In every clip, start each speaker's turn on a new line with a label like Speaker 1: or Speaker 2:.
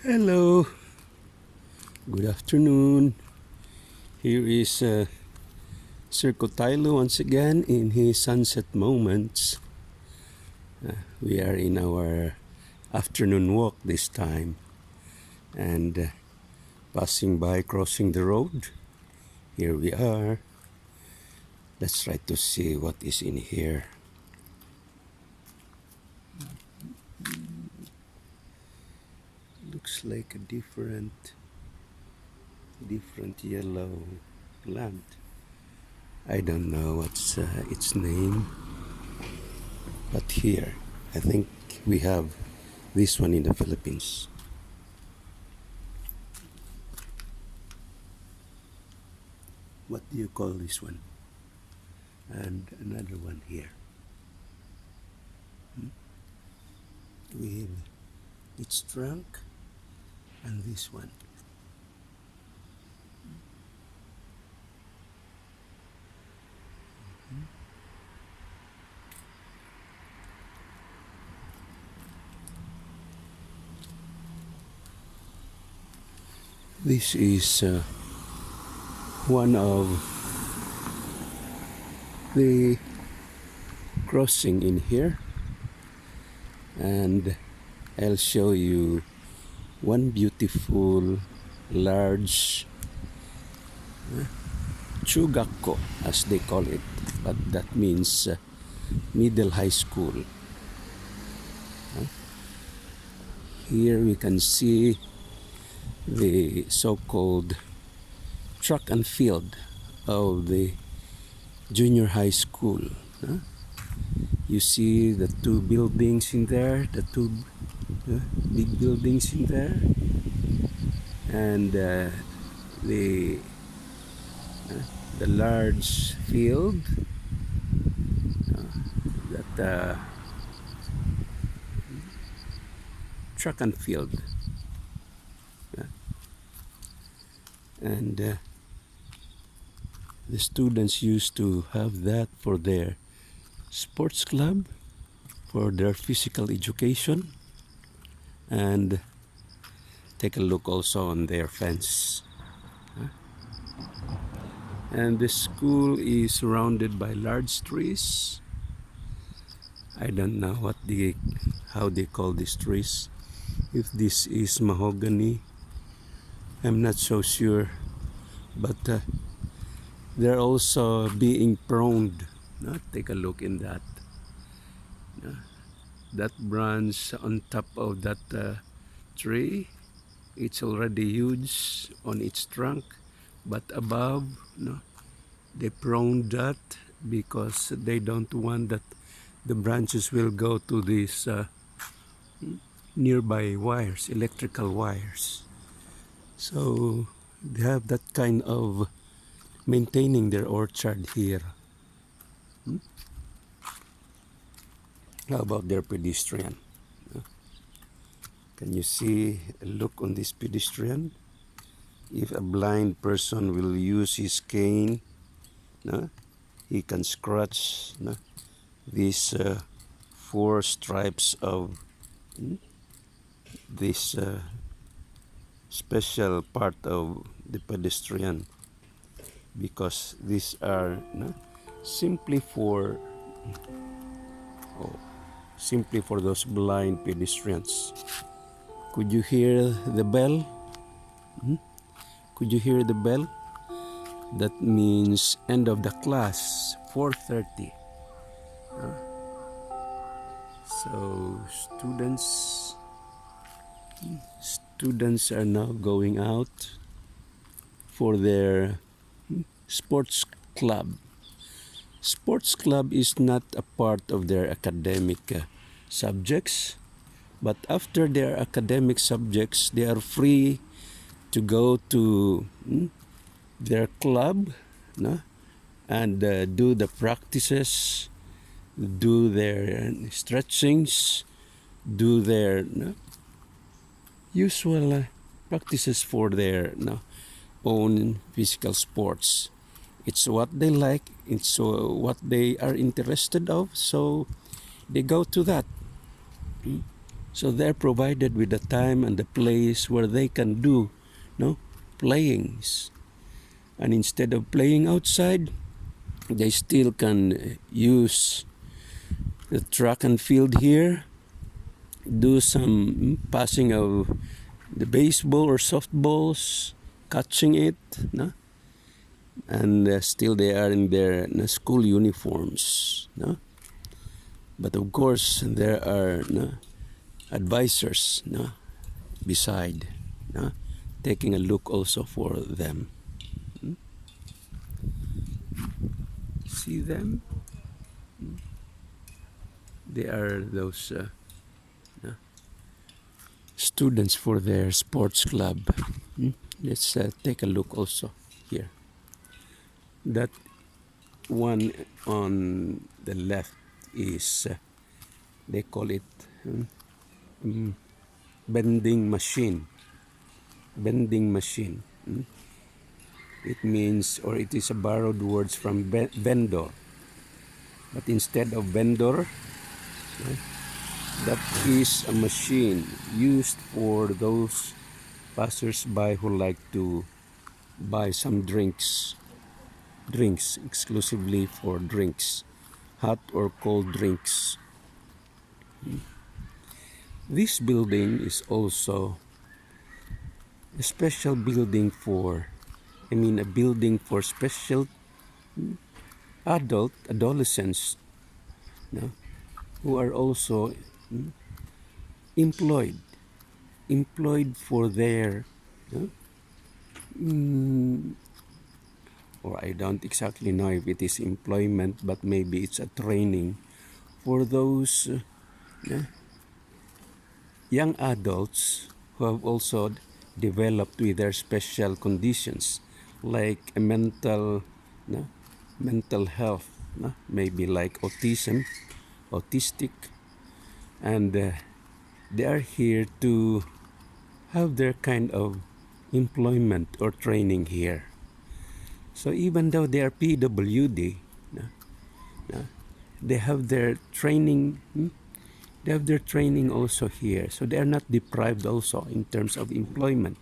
Speaker 1: Hello, good afternoon. Here is Sir Kotilo once again in his sunset moments. We are in our afternoon walk this time and passing by, crossing the road. Here we are. Let's try to see what is in here. Looks like a different yellow plant. I don't know what's its name, but here I think we have this one in the Philippines. What do you call this one? And another one here. With its trunk and this one. This is one of the crossing in here, and I'll show you one beautiful large chugakko as they call it, but that means middle high school. Here we can see the so-called track and field of the junior high school. You see the two buildings in there, the two big buildings in there, and the large field that track and field. And the students used to have that for their sports club, for their physical education, and take a look also on their fence. And the school is surrounded by large trees. I don't know how they call these trees. If this is mahogany, I'm not so sure, but they're also being pruned. Take a look in that. That branch on top of that tree, it's already huge on its trunk, but above, they pruned that because they don't want that the branches will go to these nearby wires, electrical wires. So they have that kind of maintaining their orchard here. How about their pedestrian? Can you see a look on this pedestrian? If a blind person will use his cane, he can scratch these four stripes of this special part of the pedestrian, because these are simply for those blind pedestrians. Could you hear the bell? Could you hear the bell? That means end of the class, 4:30. So students are now going out for their sports club. Sports club is not a part of their academic subjects, but after their academic subjects, they are free to go to their club and do the practices, do their stretchings, do their usual practices for their own physical sports. It's what they like, it's what they are interested of, so they go to that. So they're provided with the time and the place where they can do, playings. And instead of playing outside, they still can use the track and field here, do some passing of the baseball or softballs, catching it, no? And still they are in their school uniforms, no? But of course there are advisors, beside, taking a look also for them. See them? They are those students for their sports club. Let's take a look also here. That one on the left is, they call it bending machine. Bending machine. It means, or it is a borrowed words from vendor. But instead of vendor, that is a machine used for those passers-by who like to buy some drinks exclusively for drinks, hot or cold drinks. This building is also a special building for, a building for special adolescents, who are also employed for their, or I don't exactly know if it is employment, but maybe it's a training for those young adults who have also developed with their special conditions, like a mental health, maybe like autistic, and they are here to have their kind of employment or training here. So even though they are PWD, they have their training. They have their training also here, so they are not deprived also in terms of employment.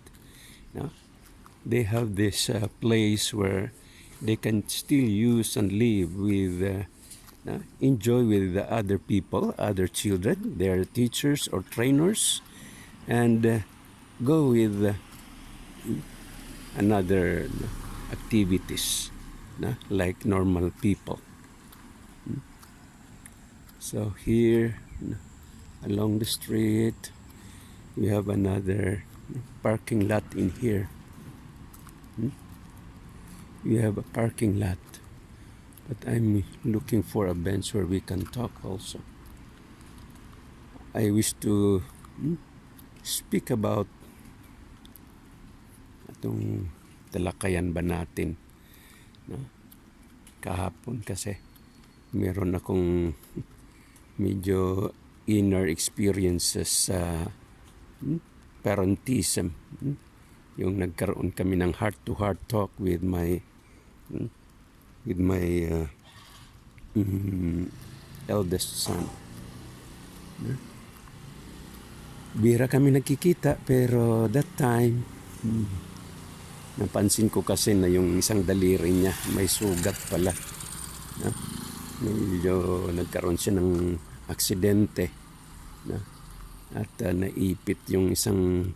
Speaker 1: They have this place where they can still use and live with, enjoy with the other people, other children, their teachers or trainers, and go with another activities, like normal people. So here, along the street, we have another parking lot in here. We have a parking lot, but I'm looking for a bench where we can talk also. I wish to speak about itong talakayan ba natin, kahapon, kasi meron akong medyo inner experiences sa parentism. Yung nagkaroon kami ng heart-to-heart talk with my eldest son. Bira kami nagkikita, pero that time napansin ko kasi na yung isang daliri niya may sugat pala. Medyo nagkaroon siya ng aksidente, at naipit yung isang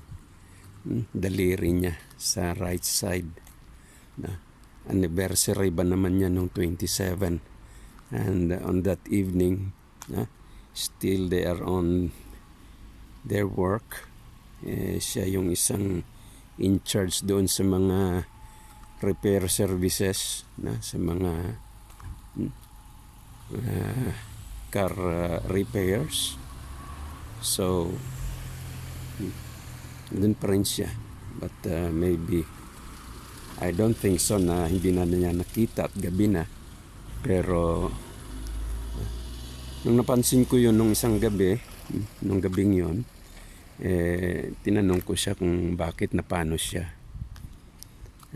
Speaker 1: daliri niya sa right side. Anniversary ba naman niya nung 27, and on that evening, still they are on their work. Siya yung isang in charge doon sa mga repair services, sa mga car repairs. So doon pa rin siya, but maybe, I don't think so na hindi na niya nakita at gabi na. Pero nung napansin ko yun nung isang gabi, nung gabing yun, tinanong ko siya kung bakit, na paano siya.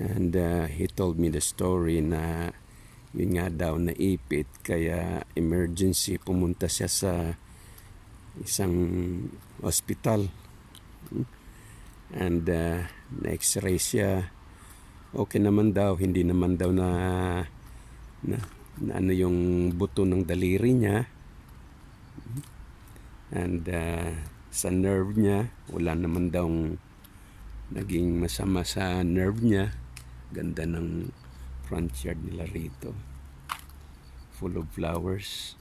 Speaker 1: And he told me the story na yun nga daw naipit, kaya emergency pumunta siya sa isang hospital. And na-x-ray siya. Okay naman daw, hindi naman daw na ano yung buto ng daliri niya. And sa nerve niya, wala naman daw naging masama sa nerve niya. Ganda ng front yard nila rito, full of flowers.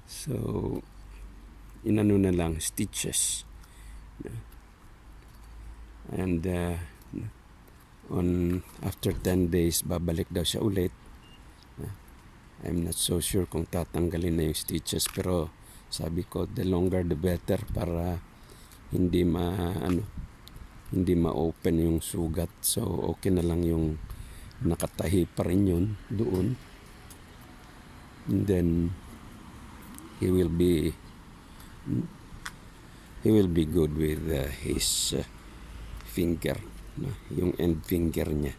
Speaker 1: So inano na lang, stitches. And on after 10 days babalik daw siya ulit. I'm not so sure kung tatanggalin na yung stitches, pero sabi ko the longer the better para hindi ma-open yung sugat. So okay na lang yung nakatahi pa rin yun doon. And then he will be good with his finger, yung end finger niya.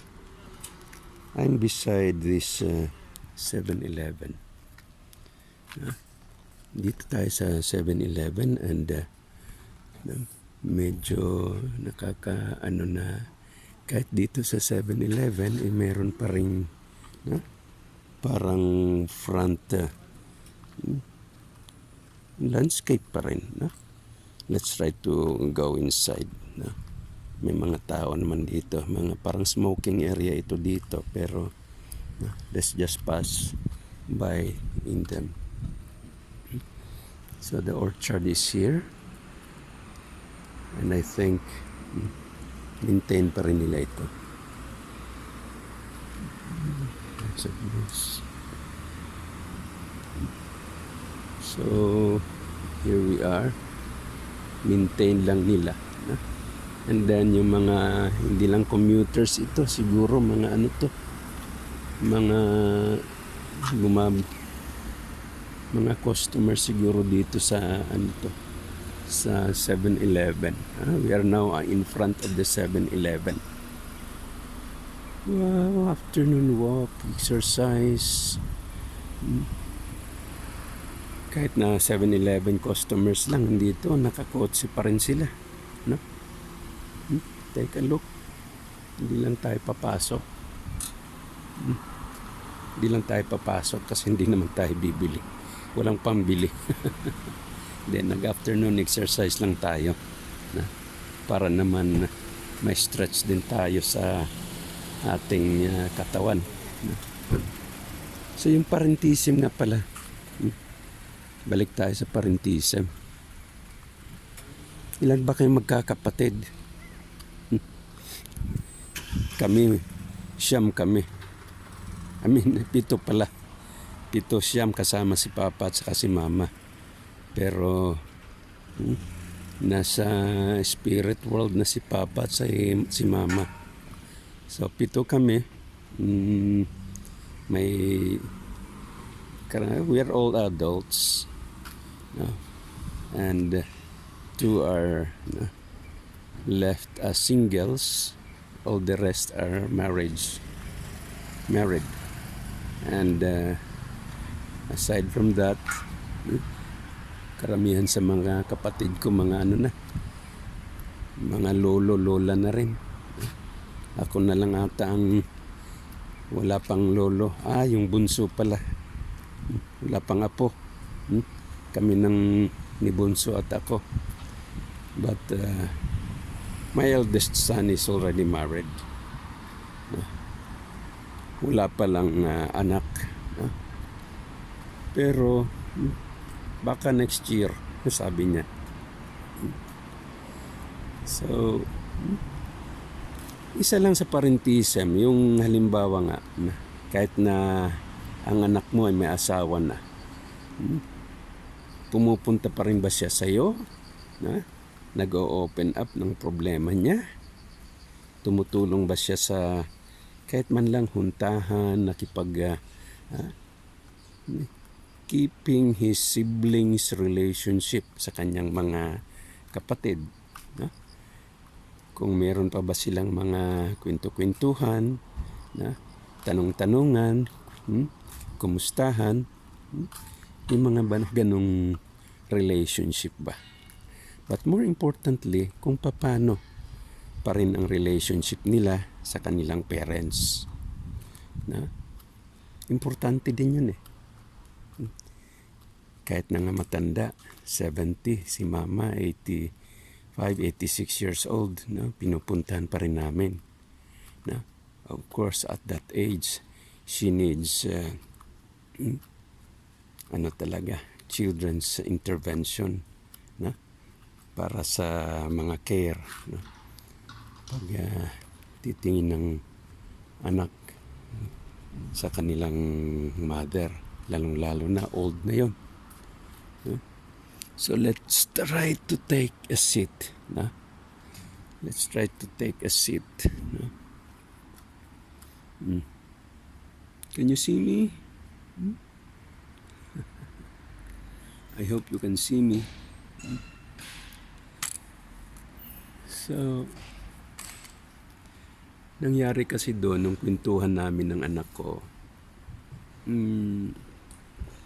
Speaker 1: I'm beside this 7-Eleven. Dito tayo sa 7-Eleven and medyo nakakaano na, kahit dito sa 7-Eleven meron pa rin parang front landscape pa rin. Let's try to go inside. May mga tao naman dito, mga parang smoking area ito dito, pero let's just pass by in them. So the orchard is here, and I think maintain pa rin nila ito. So here we are, maintain lang nila. And then yung mga hindi lang commuters ito, siguro mga ano to, mga customers siguro dito sa ano to, sa 7-Eleven. We are now in front of the 7-Eleven. Wow, afternoon walk, exercise. Kahit na 7-Eleven customers lang dito, nakakotse pa rin sila, no? Take a look. Hindi lang tayo papasok. Hindi lang tayo papasok kasi hindi naman tayo bibili. Walang pambili. Then nag-afternoon exercise lang tayo, para naman may stretch din tayo sa ating katawan. So yung parenthesim nga pala. Balik tayo sa parenthesim. Ilan ba kayo magkakapatid? Kami, siyam kami. I mean, 7 pala. 7 siyam kasama si Papa at saka si Mama. Pero nasa spirit world na si Papa at si Mama. So 7 kami. We are all adults. And 2 are left as singles. All the rest are married. And aside from that, karamihan sa mga kapatid ko mga mga lolo-lola na rin. Ako na lang ata ang wala pang lolo. Yung bunso pala. Wala pang apo. Kami ni bunso at ako. But my eldest son is already married. Wala pa lang anak. Pero baka next year, sabi niya. So isa lang sa parenthesim, yung halimbawa nga, kahit na ang anak mo ay may asawa na, pumupunta pa rin ba siya sa'yo? Nag-o-open up ng problema niya? Tumutulong ba siya sa kahit man lang huntahan, keeping his siblings relationship sa kanyang mga kapatid? Kung meron pa ba silang mga kwento-kwentuhan, tanong-tanungan, kumustahan, yung mga ganong relationship ba. But more importantly, kung paano pa rin ang relationship nila sa kanilang parents. Na? Importante din yun eh. Kahit na nga matanda, 70, si mama 85, 86 years old, no? Pinupuntahan pa rin namin. No? Of course, at that age, she needs children's intervention, no? Para sa mga care, no? Pag titingin ng anak sa kanilang mother, lalong-lalo na old na yon. No? So let's try to take a seat, no? Let's try to take a seat, no? Can you see me? I hope you can see me. So, nangyari kasi doon nung kwentuhan namin ng anak ko,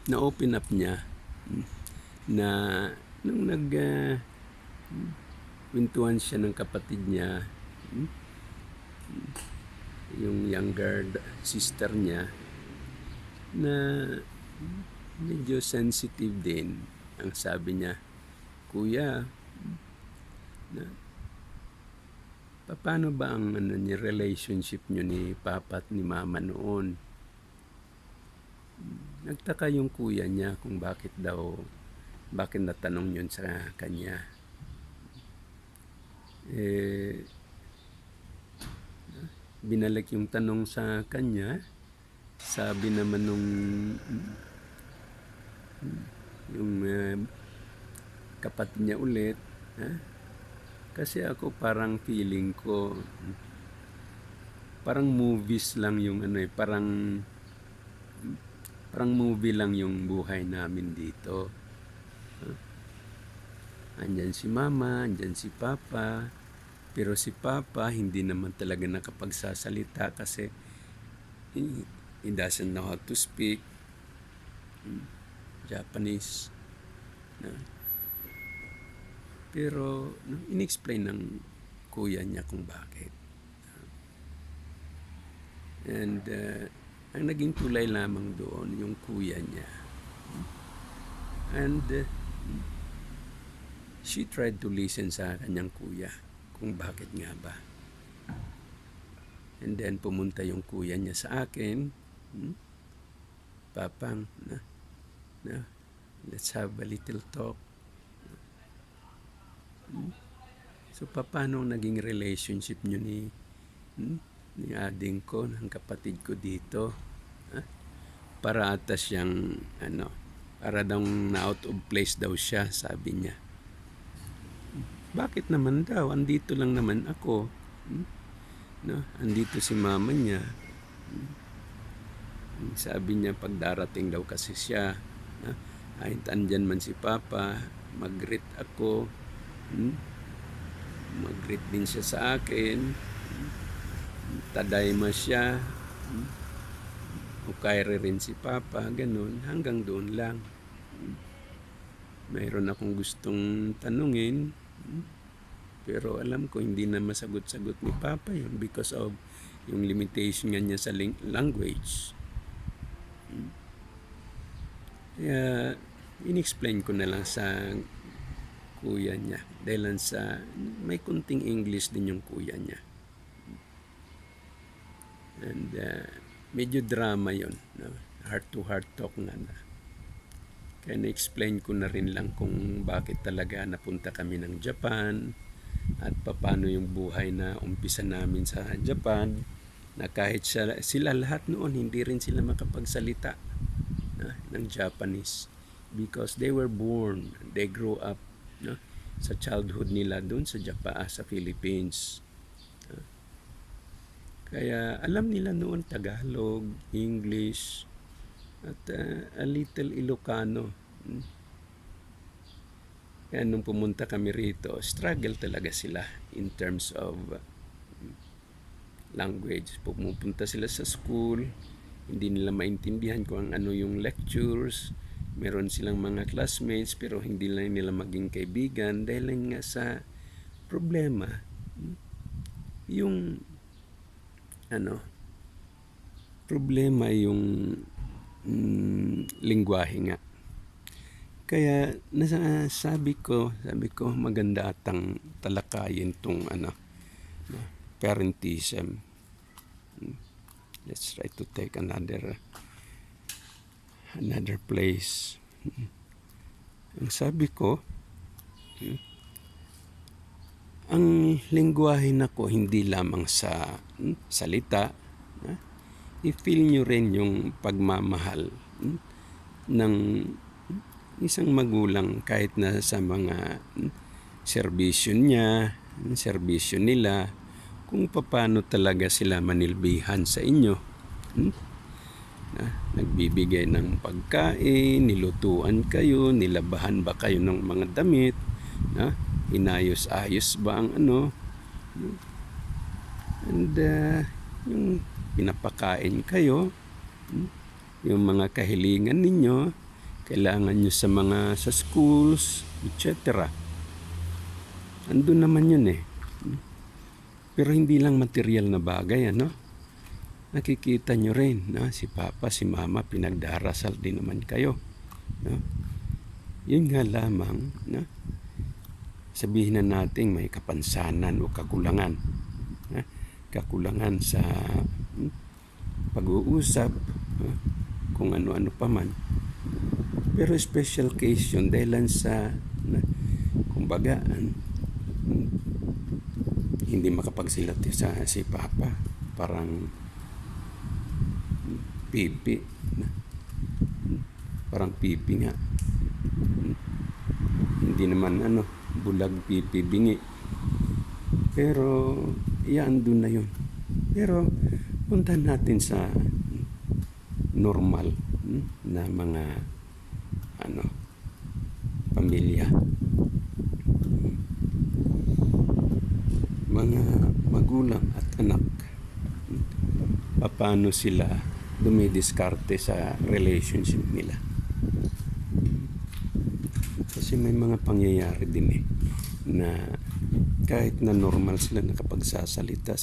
Speaker 1: na-open up niya na nung kwentuhan siya ng kapatid niya, yung younger sister niya, na medyo sensitive din. Ang sabi niya, "Kuya, paano ba ang relationship niyo ni Papa at ni Mama noon?" Nagtaka yung kuya niya kung bakit natanong yun sa kanya. Binalik yung tanong sa kanya. Sabi naman yung kapatid niya ulit, kasi ako parang feeling ko parang movies lang yung parang movie lang yung buhay namin dito. Andyan si Mama, andyan si Papa, pero si Papa hindi naman talaga nakapagsasalita kasi he doesn't know how to speak Japanese. Pero in-explain ng kuya niya kung bakit. And ang naging tulay lamang doon yung kuya niya. And she tried to listen sa kanyang kuya kung bakit nga ba. And then pumunta yung kuya niya sa akin, "Papang, let's have a little talk." So paano naging relationship nyo ni ading ko, ng kapatid ko dito? Para atas siyang para daw na out of place daw siya, sabi niya. Bakit naman daw? Andito lang naman ako. Andito si mama niya. Sabi niya pag darating daw kasi siya, ay andyan man si Papa, mag-greet ako. Mag-greet din siya sa akin. Tadayma siya. Ukaire rin si Papa, ganun. Hanggang doon lang. Mayroon akong gustong tanungin, pero alam ko hindi na masagot-sagot ni Papa yun because of yung limitation niya sa language. Kaya in-explain ko na lang sa kuya niya dahil sa may kunting English din yung kuya niya. And medyo drama yun, heart to heart talk na. Kaya na-explain ko na rin lang kung bakit talaga napunta kami ng Japan at paano yung buhay na umpisa namin sa Japan, na kahit sila lahat noon hindi rin sila makapagsalita ng Japanese because they were born, they grew up sa childhood nila doon sa Japan, sa Philippines. Kaya alam nila noon Tagalog, English, at a little Ilocano. Kaya nung pumunta kami rito, struggle talaga sila in terms of language. Pumupunta sila sa school, hindi nila maintindihan kung ano yung lectures, Meron silang mga classmates pero hindi lang nila maging kaibigan dahil nga sa problema. Yung problema yung lingwahe nga. Kaya sabi ko maganda atang talakayin tong parentism. Let's try to take another place. Ang sabi ko, ang lingwahe nako hindi lamang sa salita. I-feel nyo rin yung pagmamahal ng isang magulang kahit na sa mga serbisyo niya, serbisyo nila, kung paano talaga sila manilbihan sa inyo. Nagbibigay ng pagkain, nilutuan kayo, nilabahan ba kayo ng mga damit, inayos-ayos ba ang and yung pinapakain kayo, yung mga kahilingan ninyo, kailangan nyo sa schools, etc. Andun naman yun Pero hindi lang material na bagay, nakikita nyo rin, si Papa, si Mama, pinagdarasal din naman kayo. Yun nga lamang, sabihin na natin may kapansanan o kakulangan. Kakulangan sa pag-uusap, kung ano-ano pa man. Pero special case yun dahil sa, kumbaga, hindi makapagsilat si Papa. Parang pipi. Parang pipi nga. Hindi naman bulag pipi bingi. Pero andun na yun. Pero puntahan natin sa normal na mga pamilya. Mga magulang at anak. Paano sila dumidiskarte sa relationship nila. Kasi may mga pangyayari din na kahit na normal sila nakapagsasalita,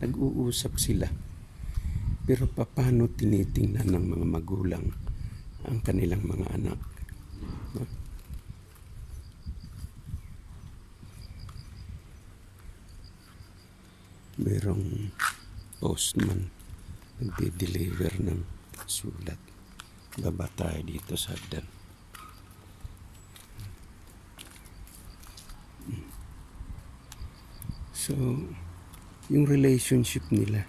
Speaker 1: nag-uusap sila. Pero paano tinitingnan ng mga magulang ang kanilang mga anak? Merong postman nagde-deliver ng sulat. Baba tayo dito sa hagdan. So, yung relationship nila,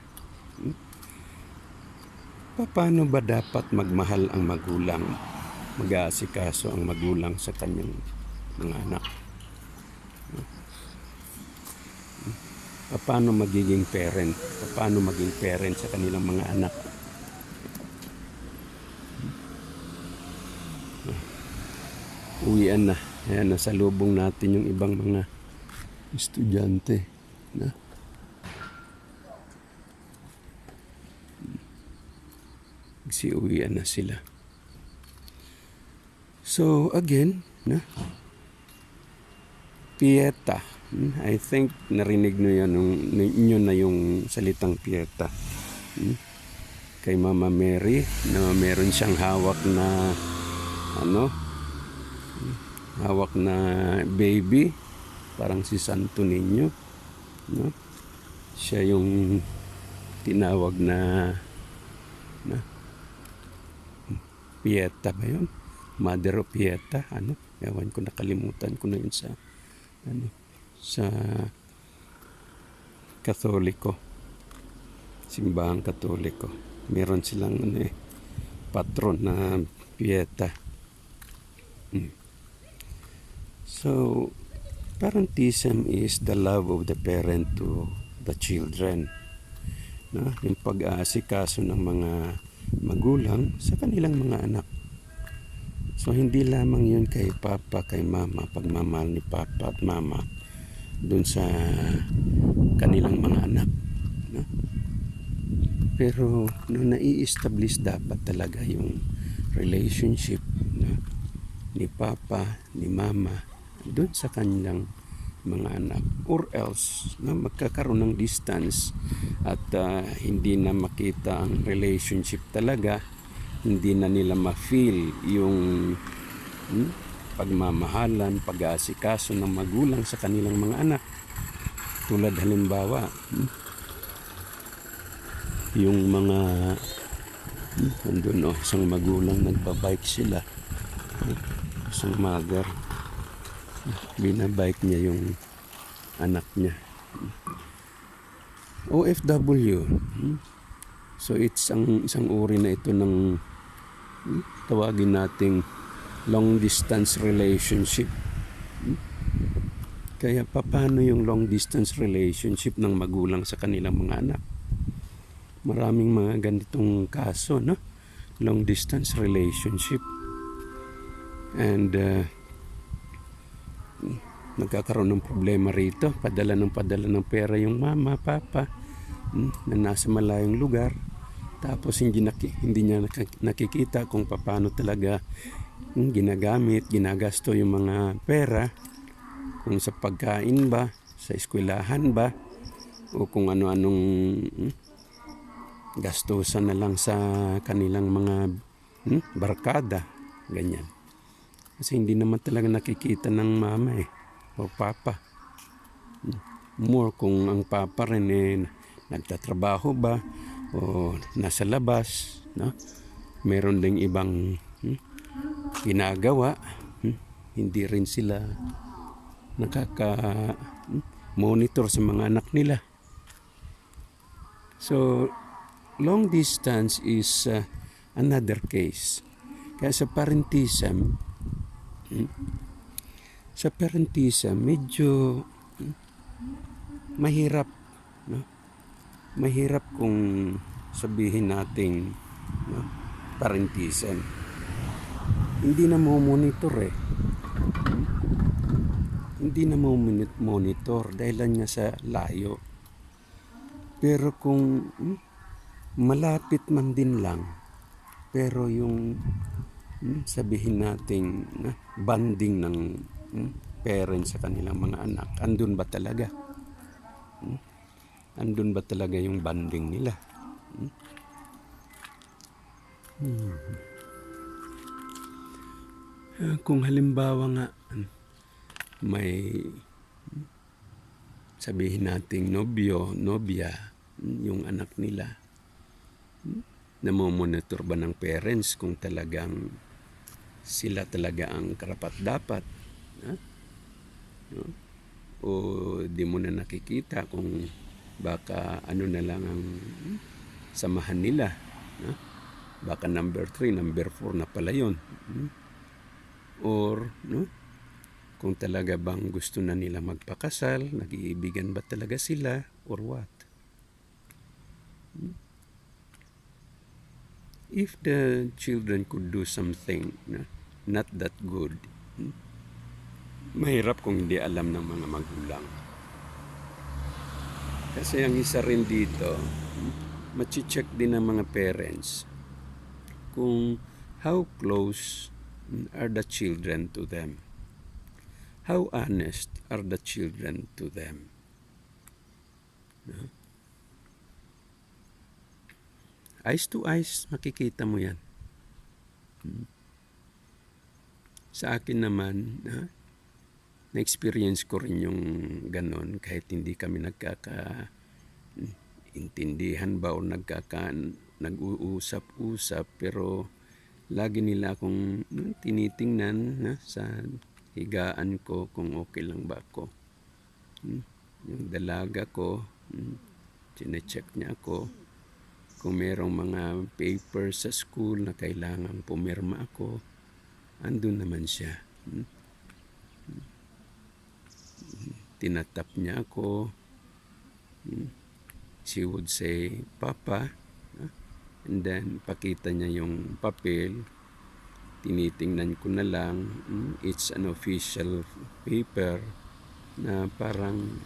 Speaker 1: paano ba dapat magmahal ang magulang, mag-aasikaso ang magulang sa kanyang mga anak? Paano magiging parent? Paano maging parent sa kanilang mga anak? Uwian na. Ayan, nasalubong natin yung ibang mga estudyante. Uwian na sila. So, again, pieta. I think narinig nyo na yung salitang pieta. Kay Mama Mary na meron siyang hawak na baby, parang si Santo Niño, siya yung tinawag na Pieta ba yun? Mother of Pieta, ewan ko, nakalimutan ko na yun sa Katoliko, simbahang Katoliko. Meron silang patron na Pieta. So, parentism is the love of the parent to the children. Yung pag-aasikaso ng mga magulang sa kanilang mga anak. So, hindi lamang yun kay Papa, kay Mama, pagmamahal ni Papa at Mama dun sa kanilang mga anak. Pero nai-establish dapat talaga yung relationship ni Papa, ni Mama doon sa kanilang mga anak, or else na magkakaroon ng distance at hindi na makita ang relationship talaga, hindi na nila ma-feel yung pagmamahalan, pag-aasikaso ng magulang sa kanilang mga anak. Tulad halimbawa, yung mga andun isang magulang nagbabike sila, isang mother, binabike niya yung anak niya, OFW. So it's isang uri na ito ng tawagin nating long distance relationship. Kaya paano yung long distance relationship ng magulang sa kanilang mga anak? Maraming mga ganitong kaso, no? Long distance relationship. And nagkakaroon ng problema rito. Padala ng pera yung mama, papa, na nasa malayong lugar. Tapos hindi niya nakikita kung paano talaga ginagamit, ginagasto yung mga pera. Kung sa pagkain ba, sa eskwelahan ba, o kung ano-anong gastusan na lang sa kanilang mga barkada, ganyan. Kasi hindi naman talaga nakikita ng mama o papa. More kung ang papa rin nagtatrabaho ba o nasa labas, no? Meron ding ibang ginagawa, hindi rin sila nakaka-monitor sa mga anak nila. So, long distance is another case. Kaya sa parentism, medyo mahirap, no? Mahirap kung sabihin nating parentism. Hindi na mo monitor Hindi na mo monitor dahil nga sa layo. Pero kung malapit man din lang, pero yung sabihin nating bonding ng parents sa kanilang mga anak, andun ba talaga? Andun ba talaga yung bonding nila? Kung halimbawa nga may sabihin nating nobyo, nobya, yung anak nila, namomonitor ba ng parents kung talagang sila talaga ang karapat-dapat? No? O di mo na nakikita kung baka ano na lang ang samahan nila, no? Baka number 3, number 4 na pala yun. Or no, kung talaga bang gusto na nila magpakasal, nag-iibigan ba talaga sila or what? If the children could do something not that good, mahirap kung hindi alam ng mga magulang. Kasi ang isa rin dito, machi-check din ng mga parents kung how close are the children to them. How honest are the children to them? No? Eyes to eyes, makikita mo yan. Sa akin naman, na-experience ko rin yung ganon kahit hindi kami nagkaka-intindihan ba o nag-uusap-usap, pero lagi nila akong tinitingnan sa higaan ko kung okay lang ba ako. Yung dalaga ko, chinecheck niya ako. Kung merong mga papers sa school na kailangang pumirma ako, andun naman siya. Tinatap niya ako. She would say, Papa. And then, pakita niya yung papel. Tinitingnan ko na lang. It's an official paper na parang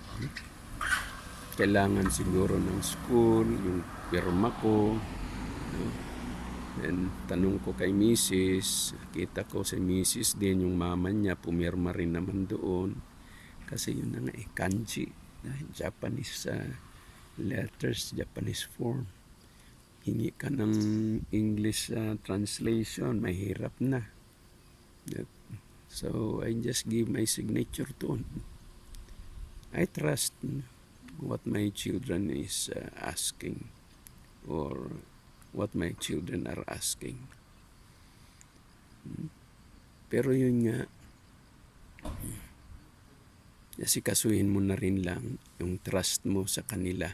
Speaker 1: kailangan siguro ng school, yung pirma ko. And tanong ko kay Mrs., kita ko si Mrs. din, yung mama niya, pumirma rin naman doon. Kasi yun na nga kanji, Japanese letters, Japanese form. Hingi ka ng English translation, mahirap na. So, I just give my signature to. I trust what my children is asking or what my children are asking. Pero yun nga, asikasuhin mo na rin lang yung trust mo sa kanila.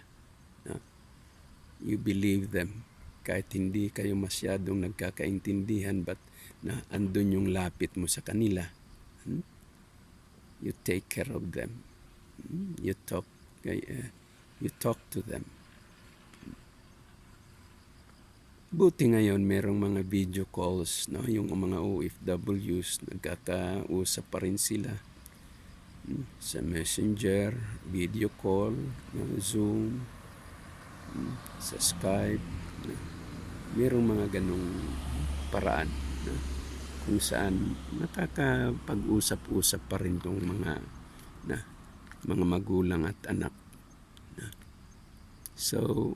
Speaker 1: You believe them. Kahit hindi kayo masyadong nagkakaintindihan, but andun yung lapit mo sa kanila. You take care of them. You talk to them. Buti ngayon merong mga video calls, no? Yung mga OFWs, nagkakausap pa rin sila sa Messenger, video call, Zoom, sa Skype. Merong mga ganong paraan kung saan nakakapag-usap-usap pa rin tong mga magulang at anak. So,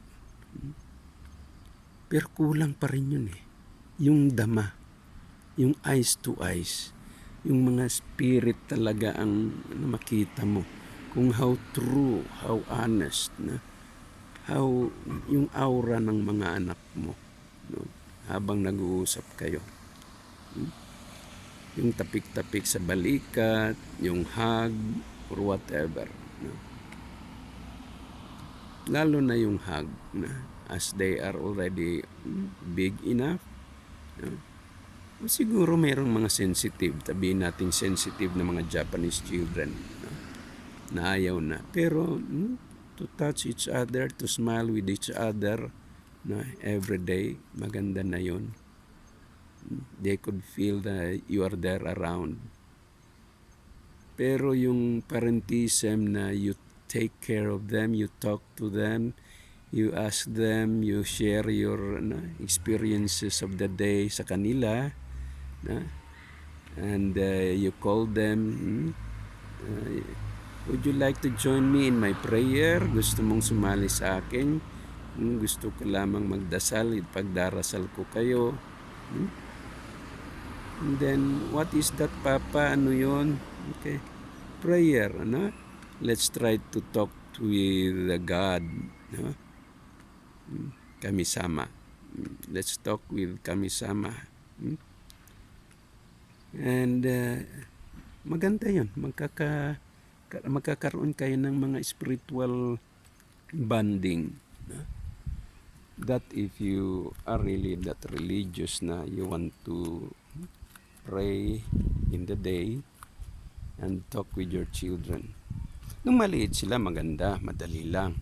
Speaker 1: pero kulang pa rin yun yung dama, yung eyes to eyes, yung mga spirit talaga ang makita mo, kung how true, how honest, how yung aura ng mga anak mo, habang nag-uusap kayo. Yung tapik-tapik sa balikat, yung hug, or whatever. Lalo na yung hug, as they are already big enough. Siguro mayroong mga sensitive, sabihin natin sensitive na mga Japanese children na ayaw na. Pero to touch each other, to smile with each other every day, maganda na yun. They could feel that you are there around. Pero yung parentism na you take care of them, you talk to them, you ask them, you share your experiences of the day sa kanila, and you call them, would you like to join me in my prayer? Gusto mong sumali sa akin? Gusto ko lamang magdasal, pagdarasal ko kayo. And then, what is that, Papa? Ano yun? Okay. Prayer, Let's try to talk with God, Kami-sama. Let's talk with Kami-sama. And maganda yun. Magkakaroon kayo ng mga spiritual bonding. That if you are really that religious na you want to pray in the day and talk with your children. Nung maliit sila, maganda, madali lang.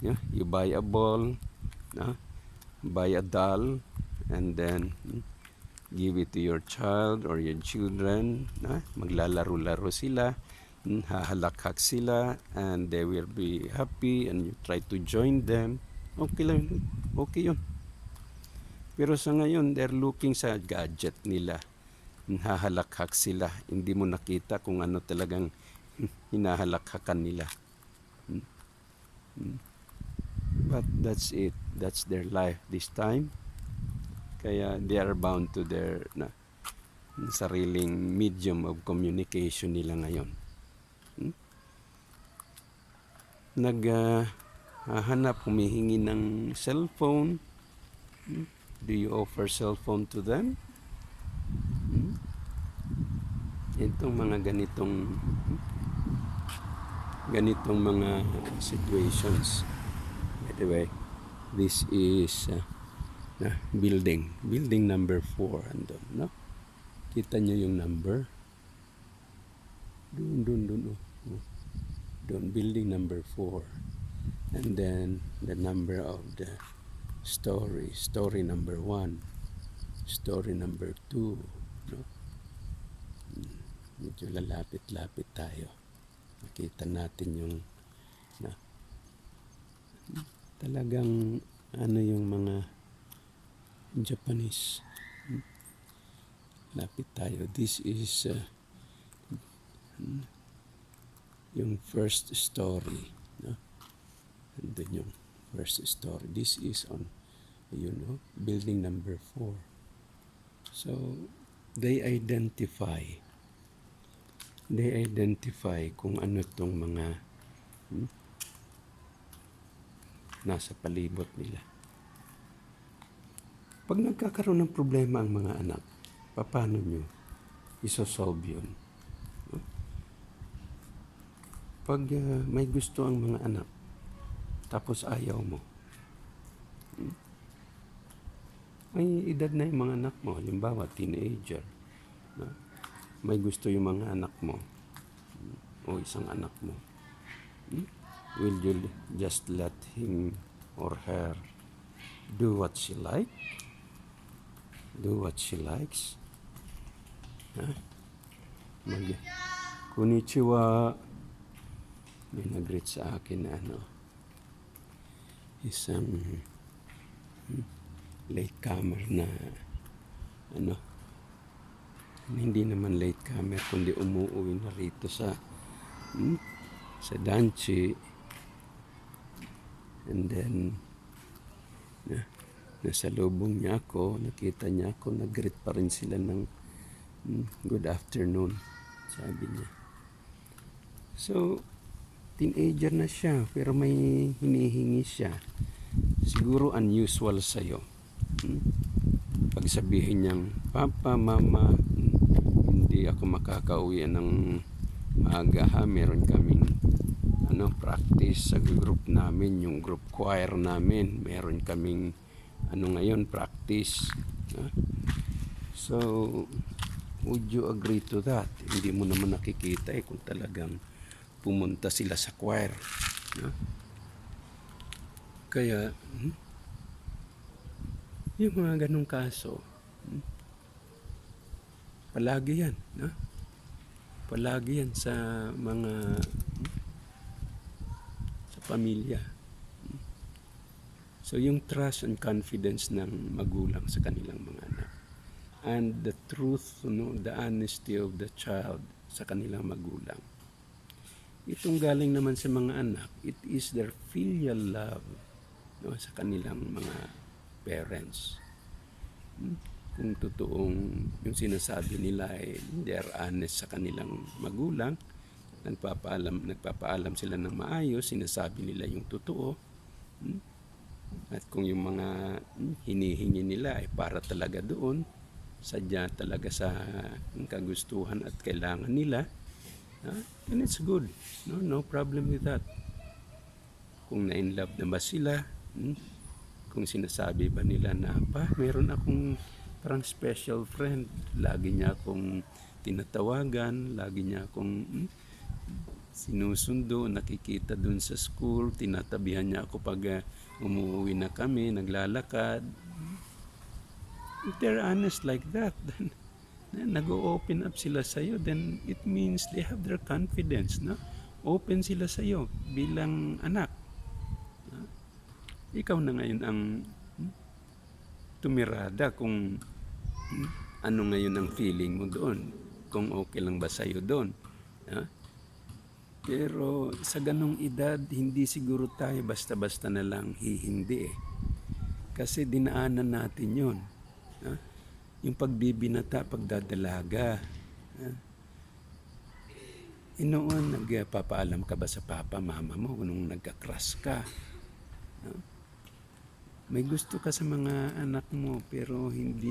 Speaker 1: You buy a ball, buy a doll, and then give it to your child or your children. Maglalaro-laro sila, hahalakhak sila, and they will be happy, and you try to join them. Okay lang, okay yun. Pero sa ngayon, they're looking sa gadget nila. Hahalakhak sila. Hindi mo nakita kung ano talagang hinahalakhakan nila. But that's it. That's their life this time. Kaya they are bound to their sariling medium of communication nila ngayon. Naghahanap, humihingi ng cellphone. Do you offer cellphone to them? Itong mga ganitong mga situations. By the way, this is building number 4 andun, no? Kita nyo yung number doon, building number 4, and then the number of the story number 1, story number 2, no? Medyo lalapit-lapit tayo. Makita natin yung talagang yung mga Japanese. Lapit tayo. This is yung first story. No? And then yung first story. This is on, building number 4. So, they identify kung ano tong mga nasa palibot nila. Pag nagkakaroon ng problema ang mga anak, paano nyo isosolve yun? Pag may gusto ang mga anak, tapos ayaw mo, may edad na yung mga anak mo, halimbawa teenager, no? May gusto yung mga anak mo, o isang anak mo, will you just let him or her do what she likes? Konnichiwa. May nag-greet sa akin na isang latecomer na hindi naman latecomer kundi umuwi na rito sa Danchi, and then nasa lubong niya ako, nakita niya ako, nag-greet pa rin sila ng good afternoon, sabi niya. So teenager na siya, pero may hinihingi siya. Siguro unusual sa'yo. Pag sabihin niyang, Papa, Mama, hindi ako makakauwi ng maaga ha. Meron kaming practice sa group namin, yung group choir namin. Meron kaming ngayon, practice. So, would you agree to that? Hindi mo naman nakikita kung talagang pumunta sila sa choir. No? Kaya, yung mga ganong kaso, palagi yan. No? Palagi yan sa mga, sa pamilya. So, yung trust and confidence ng magulang sa kanilang mga anak. And the truth, the honesty of the child sa kanilang magulang. Itong galing naman sa mga anak, it is their filial love sa kanilang mga parents. Kung totoong yung sinasabi nila ay they are honest sa kanilang magulang, nagpapaalam sila ng maayos, sinasabi nila yung totoo. At kung yung mga hinihingi nila ay para talaga doon, sadya talaga sa kagustuhan at kailangan nila, and it's good. No problem with that. Kung na-in-love na ba sila, kung sinasabi ba nila na, meron akong parang special friend, lagi niya akong tinatawagan, lagi niya akong sinusundo, nakikita dun sa school, tinatabihan niya ako pag umuwi na kami, naglalakad. If they're honest like that, then nag-open up sila sa'yo, then it means they have their confidence. No? Open sila sa'yo bilang anak. Ikaw na ngayon ang tumirada kung ano ngayon ang feeling mo doon, kung okay lang ba sa'yo doon. Pero sa ganong edad, hindi siguro tayo basta-basta na lang hihindi Kasi dinaanan natin yun. Yung pagbibinata, pagdadalaga. Noon, nagpapaalam ka ba sa papa, mama mo nung nagka-crush ka? May gusto ka sa mga anak mo pero hindi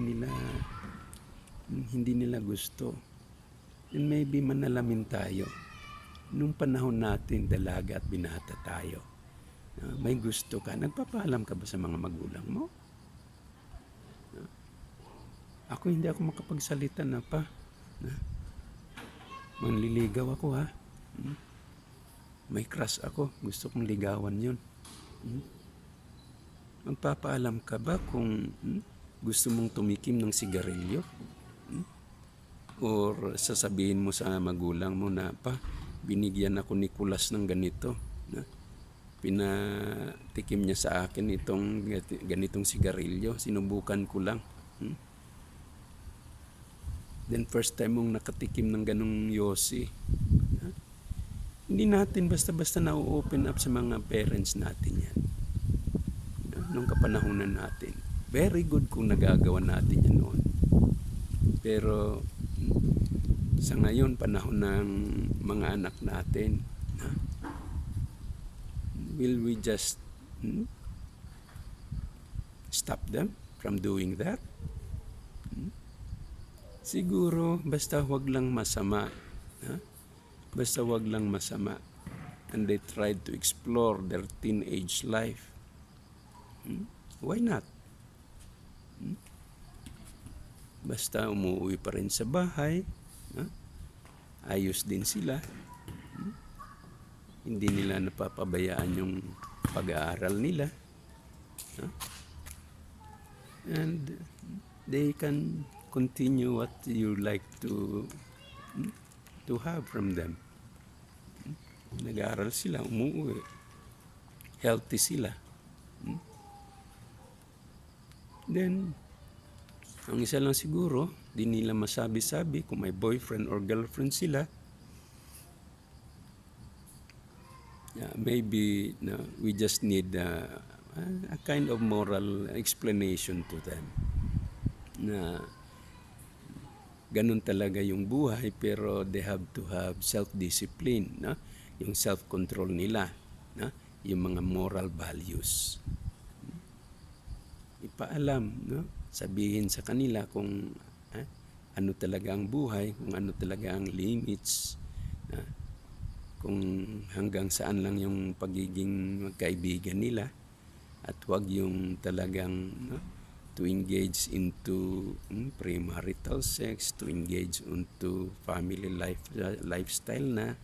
Speaker 1: nila gusto. And maybe manalamin tayo. Nung panahon natin, dalaga at binata tayo. May gusto ka. Nagpapaalam ka ba sa mga magulang mo? Ako hindi ako makapagsalita na pa. Manliligaw ako ha. May crush ako. Gusto kong ligawan yun. Magpapaalam ka ba kung gusto mong tumikim ng sigarilyo? Or sasabihin mo sa magulang mo na, binigyan ako ni Kulas ng ganito. pinatikim niya sa akin itong ganitong sigarilyo. Sinubukan ko lang. Then first time mong nakatikim ng ganong yosi. Hindi natin basta-basta na-open up sa mga parents natin yan. Nung kapanahunan natin. Very good kung nagagawa natin yan noon. Pero sa ngayon, panahon ng mga anak natin, will we just stop them from doing that? Siguro, basta wag lang masama. Basta wag lang masama. And they tried to explore their teenage life. Why not? Basta umuwi pa rin sa bahay. Ayos din sila. Hindi nila napapabayaan yung pag-aaral nila. And they can continue what you like to have from them. Nag-aaral sila, umuwi. Healthy sila. Then, ang isa lang siguro, di nila masabi-sabi kung may boyfriend or girlfriend sila. Maybe we just need a kind of moral explanation to them. Na ganun talaga yung buhay, pero they have to have self-discipline, yung self-control nila, yung mga moral values. Ipaalam, sabihin sa kanila kung ano talaga ang buhay, kung ano talaga ang limits, kung hanggang saan lang yung pagiging magkaibigan nila, at wag yung talagang to engage into premarital sex, to engage into family lifestyle na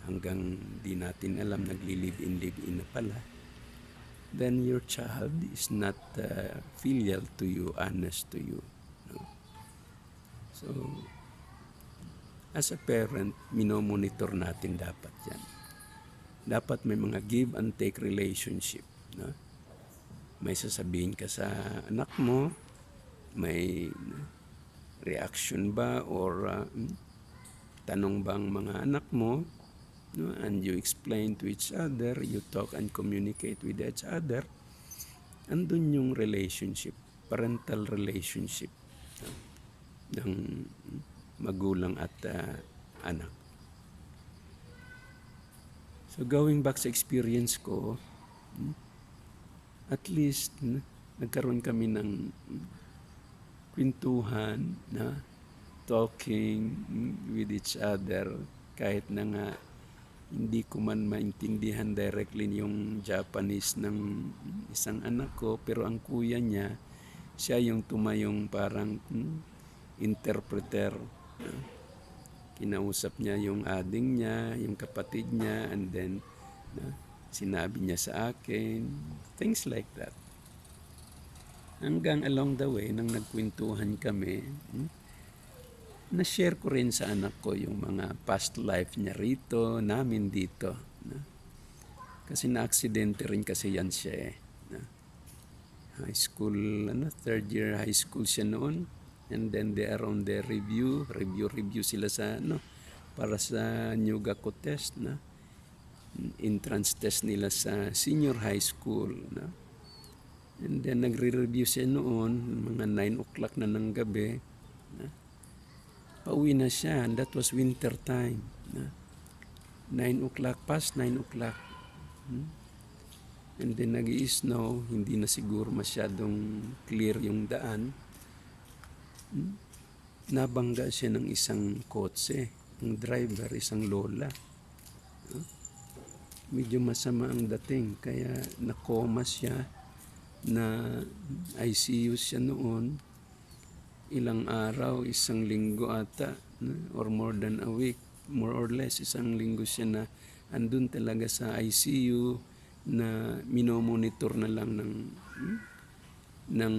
Speaker 1: hanggang di natin alam, nagli-live-in na pala. Then your child is not filial to you, honest to you. So, as a parent, minomonitor natin dapat yan. Dapat may mga give and take relationship. May sasabihin ka sa anak mo, may reaction ba or tanong bang mga anak mo, and you explain to each other, you talk and communicate with each other, andun yung relationship, parental relationship ng magulang at anak. So going back sa experience ko, at least nagkaroon kami ng kwentuhan, talking with each other, kahit na nga hindi ko man maintindihan directly yung Japanese ng isang anak ko, pero ang kuya niya, siya yung tumayong parang interpreter. Kinausap niya yung ading niya, yung kapatid niya, and then sinabi niya sa akin, things like that. Hanggang along the way, nang nagkwentuhan kami, na-share ko rin sa anak ko yung mga past life niya rito, namin dito. Kasi na-aksidente rin kasi yan siya eh. High school, third year high school siya noon. And then they are on their review sila sa para sa New Gakko test, entrance test nila sa senior high school. And then nagre-review siya noon, mga 9 o'clock na ng gabi. Pauwi na siya, and that was winter time. 9 o'clock, past 9 o'clock. And then nag-i-snow, hindi na siguro masyadong clear yung daan. Nabangga siya ng isang kotse. Ang driver, isang lola. Medyo masama ang dating, kaya nakoma siya, na ICU siya noon. Ilang araw, isang linggo ata, or more than a week, more or less, isang linggo siya na andun talaga sa ICU, na minomonitor na lang ng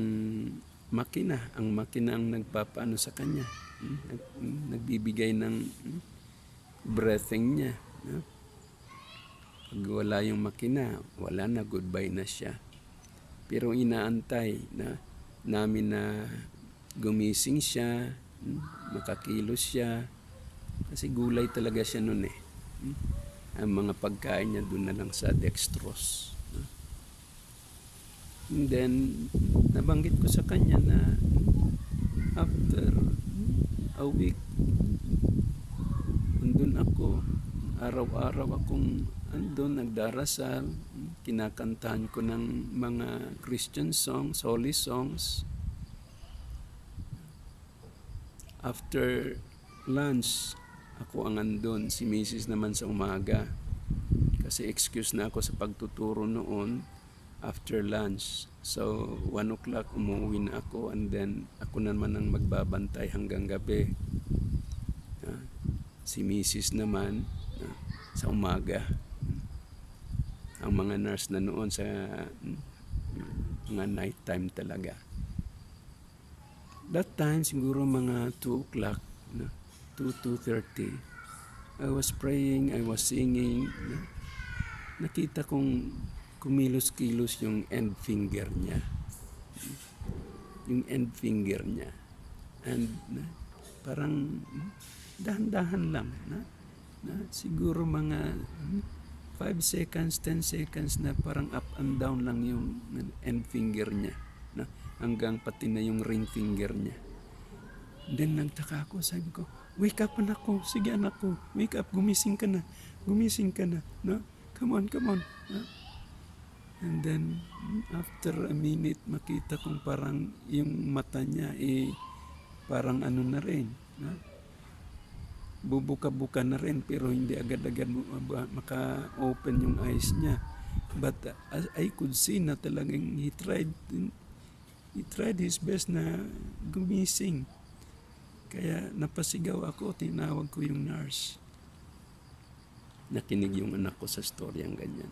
Speaker 1: makina. Ang makina ang nagpapaano sa kanya, nagbibigay ng breathing niya. Pag wala yung makina, wala na, goodbye na siya. Pero inaantay na namin na gumising siya, makakilos siya. Kasi gulay talaga siya noon eh. Ang mga pagkain niya doon na lang sa dextrose. And then, nabanggit ko sa kanya na after a week, andun ako, araw-araw akong andun, nagdarasal, kinakantahan ko ng mga Christian songs, holy songs. After lunch, ako ang andun, si Mrs. naman sa umaga. Kasi excuse na ako sa pagtuturo noon after lunch. So, 1 o'clock umuwi na ako and then ako naman ang magbabantay hanggang gabi. Si Mrs. naman sa umaga. Ang mga nurse na noon sa mga night time talaga. That time, siguro mga 2 o'clock, 2:30, I was praying, I was singing. Nakita kong kumilos-kilos yung end finger niya. Yung end finger niya. And parang dahan-dahan lang. Siguro mga 5 seconds, 10 seconds na parang up and down lang yung end finger niya. Hanggang pati na yung ring finger niya. Then nagtaka ako, sabi ko, wake up anak ko, sige anak ko, wake up, gumising ka na, no? Come on. And then, after a minute, makita kong parang yung mata niya, parang ano na rin, bubuka-buka na rin, pero hindi agad-agad maka-open yung eyes niya. But I could see na talagang he tried his best na gumising. Kaya napasigaw ako, tinawag ko yung nurse. Nakinig yung anak ko sa story ang ganyan.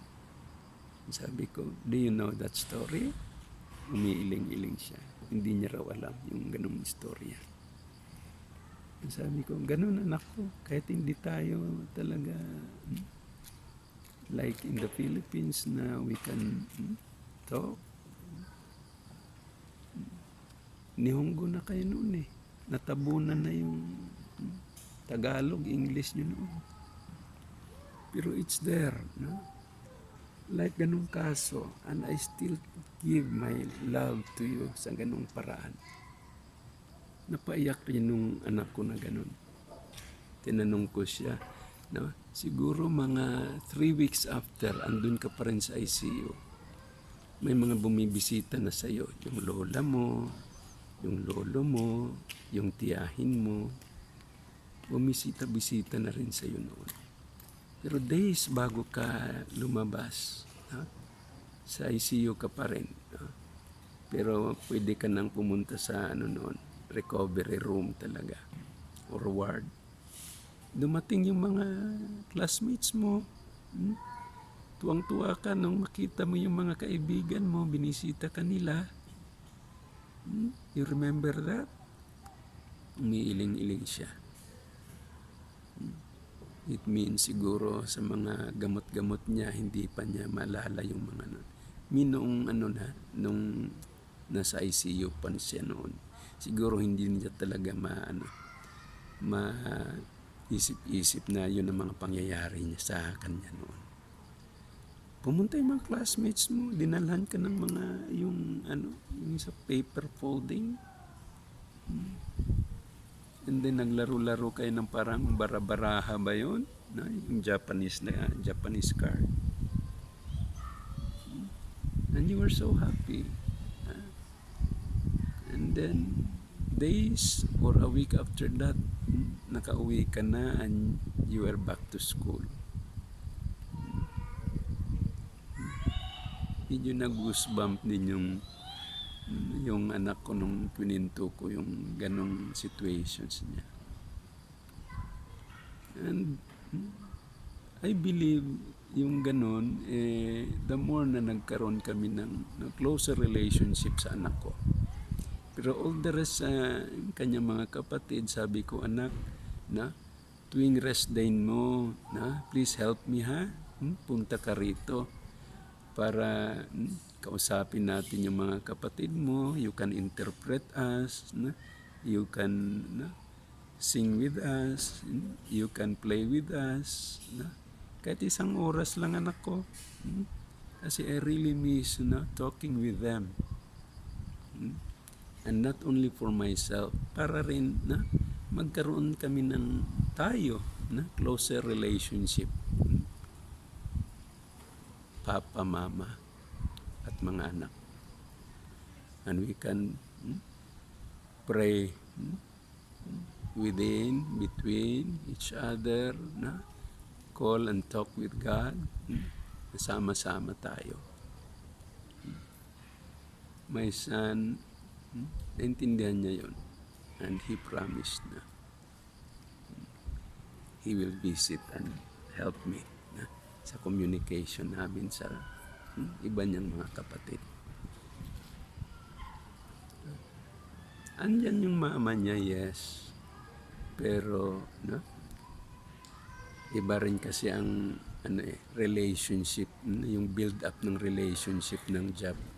Speaker 1: Sabi ko, do you know that story? Umiiling-iling siya. Hindi niya raw alam yung ganung istorya. Sabi ko, ganun anak ko, kahit hindi tayo talaga like in the Philippines na we can talk. Nihongo na kayo noon eh. Natabunan na yung Tagalog, English nyo noon. Pero it's there, no? Like ganung kaso, and I still give my love to you sa ganung paraan. Napaiyak rin nung anak ko na ganun. Tinanong ko siya, no? Siguro mga 3 weeks after, andun ka pa rin sa ICU. May mga bumibisita na sa'yo, yung lola mo, yung lolo mo, yung tiyahin mo, bumisita-bisita na rin sa'yo noon. Pero days bago ka lumabas, sa ICU ka pa rin. Pero pwede ka nang pumunta sa noon, recovery room talaga, or ward. Dumating yung mga classmates mo, tuwang-tuwa ka nung makita mo yung mga kaibigan mo, binisita ka nila. You remember that? Umiiling-iling siya. It means siguro sa mga gamot-gamot niya, hindi pa niya malala yung mga noong nung nasa ICU pa siya noon. Siguro hindi niya talaga isip-isip na yun ang mga pangyayari niya sa kanya noon. Pumunta yung mga classmates mo, dinalhan ka ng mga yung sa paper folding. And then naglaro-laro kayo ng parang bara-baraha ba yun? Yung Japanese card. And you were so happy. And then days or a week after that, nakauwi ka na and you were back to school. Medyo nag-goosebump din yung anak ko nung kininto ko yung ganong situations niya. And I believe yung ganon, the more na nagkaroon kami ng closer relationship sa anak ko. Pero all the rest sa kanyang mga kapatid, sabi ko, anak, tuwing rest day mo, please help me ha. punta ka rito para kausapin natin yung mga kapatid mo. You can interpret us, no? You can sing with us, you can play with us, no? Kahit isang oras lang, anak ko. Kasi I really miss talking with them. And not only for myself, para rin magkaroon kami ng tayo closer relationship. Papa, mama, at mga anak. And we can pray within, between each other, call and talk with God. Sama-sama tayo. My son, naintindihan niya yun. And he promised na he will visit and help me sa communication namin sa iba niyang mga kapatid. Andyan yung mama niya, yes. Pero, iba rin kasi ang relationship, yung build up ng relationship ng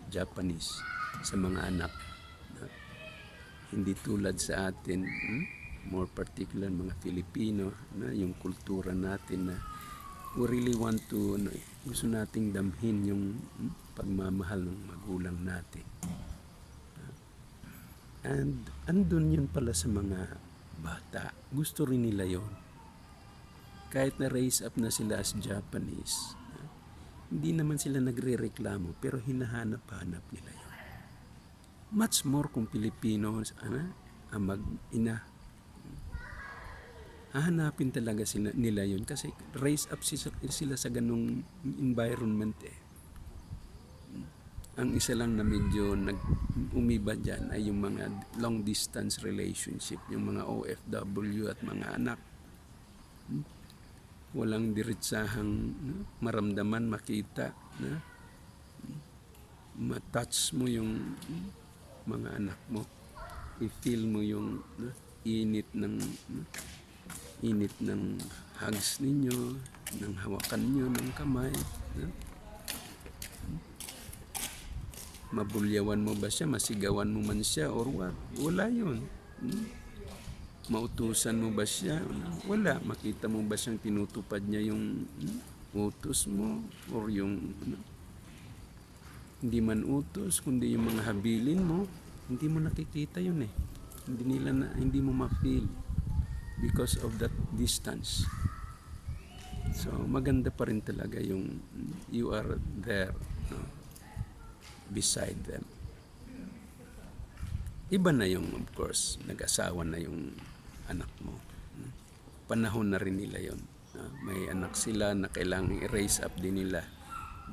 Speaker 1: Japanese sa mga anak. Hindi tulad sa atin, more particular mga Filipino, yung kultura natin na we really want to, gusto nating damhin yung pagmamahal ng magulang natin. And andun yun pala sa mga bata. Gusto rin nila yon. Kahit na raise up na sila as Japanese, hindi naman sila nagre-reklamo, pero hinahanap-hanap nila yun. Much more kung Pilipino ang mag-ina. Hahanapin talaga nila yun kasi raise up sila sa ganung environment eh. Ang isa lang na medyo umiba dyan ay yung mga long distance relationship, yung mga OFW at mga anak. Walang diritsahang maramdaman, makita, matouch mo yung mga anak mo. I-feel mo yung init ng hugs ninyo, ng hawakan nyo ng kamay. Mabulyawan mo ba siya, masigawan mo man siya, or what? Wala yun. Mautusan mo ba siya? Wala. Makita mo ba siyang tinutupad niya yung utos mo, or yung hindi man utos, kundi yung mga habilin mo, hindi mo nakikita yun eh. Hindi mo ma-feel because of that distance. So maganda pa rin talaga yung you are there, beside them. Iba na yung, of course, nag-asawa na yung anak mo. Panahon na rin nila yun. May anak sila na kailangang i-raise up din nila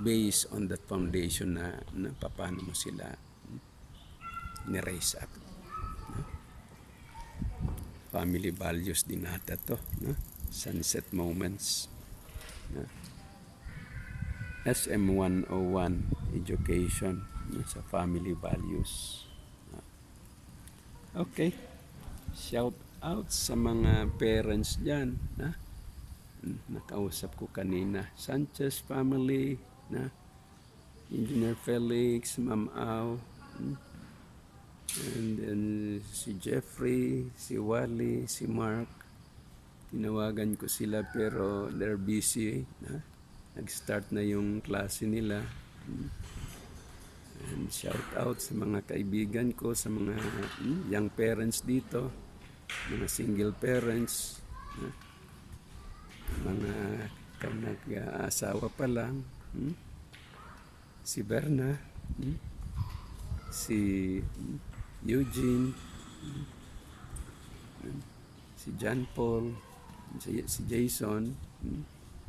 Speaker 1: based on that foundation na paano mo sila ni-raise up. Family values din nata to, Sunset Moments. SM 101 education sa family values. Okay. Shout out sa mga parents dyan. Nakausap ko kanina. Sanchez family, Engineer Felix, Ma'am Au, and then si Jeffrey, si Wally, si Mark. Tinawagan ko sila pero they're busy. Nag-start na yung klase nila. And shout out sa mga kaibigan ko, sa mga young parents dito, mga single parents, mga nag-asawa pa lang, si Berna, si Eugene, si John Paul, si Jason,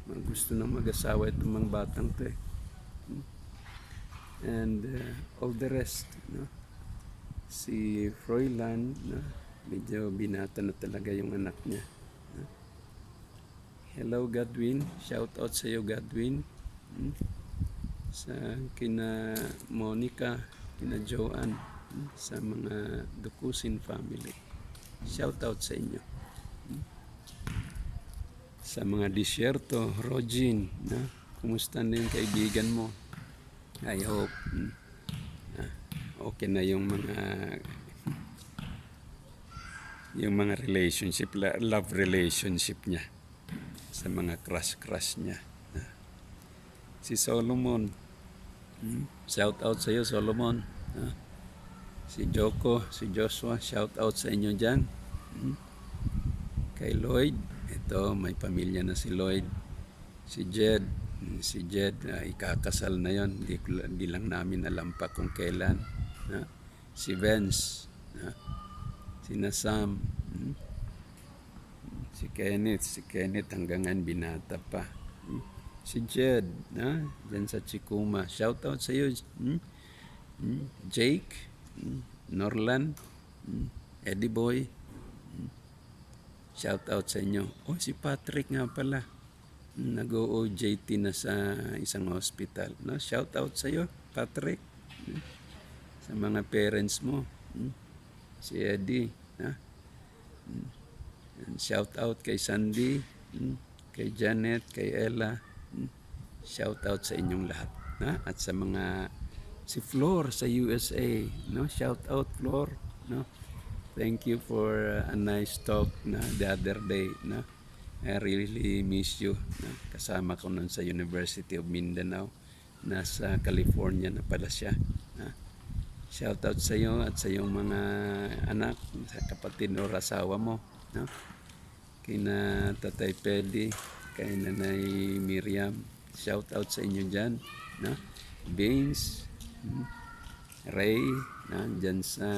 Speaker 1: gusto nang mag-asawa itong mga batang to eh. And all the rest, si Froilan, medyo binata na talaga yung anak niya. Hello Godwin, shout out sa iyo Godwin. Sa kina Monica, kina Joanne, sa mga Dukusin family. Shout out sa inyo. Sa mga disyerto, Rogin, Kumusta na yung kaibigan mo? I hope okay na yung mga relationship, love relationship niya sa mga crush niya. Si Solomon, shout out sa iyo Solomon. Si Joko, si Joshua, shout out sa inyo dyan. Kay Lloyd, ito may pamilya na si Lloyd. Si Jed, ikakasal na yon. Di lang namin alam pa kung kailan. Si Vince, si Nasam, si Kenneth hanggang ngayon binata pa. Si Jed, dyan sa Chikuma, shout out sa iyo. Jake, Norlan, Eddie Boy, shout out sa inyo. Si Patrick nga pala, nag-OJT na sa isang hospital. Shout out sa iyo, Patrick. Sa mga parents mo, si Eddie, shout out kay Sandy, kay Janet, kay Ella, shout out sa inyong lahat. At sa mga si Flor sa USA, shout out Flor, thank you for a nice talk the other day. I really miss you. Kasama ko nun sa University of Mindanao, nasa California na pala siya. Shout out sa iyo at sa iyong mga anak, sa kapatid o asawa mo, kay na Tatay Pedi, kay Nanay Miriam, shout out sa inyo dyan, Vince, Ray, dyan sa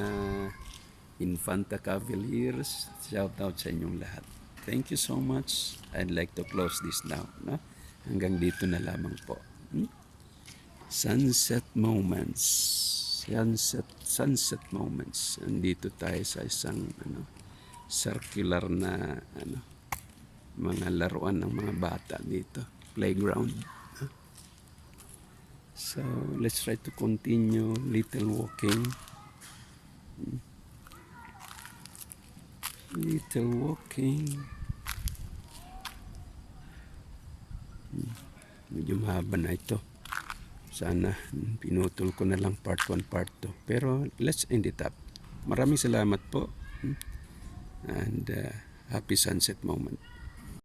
Speaker 1: Infanta Cavaliers, shout out sa inyong lahat. Thank you so much. I'd like to close this now. Hanggang dito na lamang po. Sunset moments. Sunset moments. Andito tayo sa isang circular na mga laruan ng mga bata dito. Playground. So, let's try to continue little walking. Little walking. Medyo mahaba na ito. Sana pinutol ko na lang part 1, part 2. Pero let's end it up. Maraming salamat po. And happy sunset moment.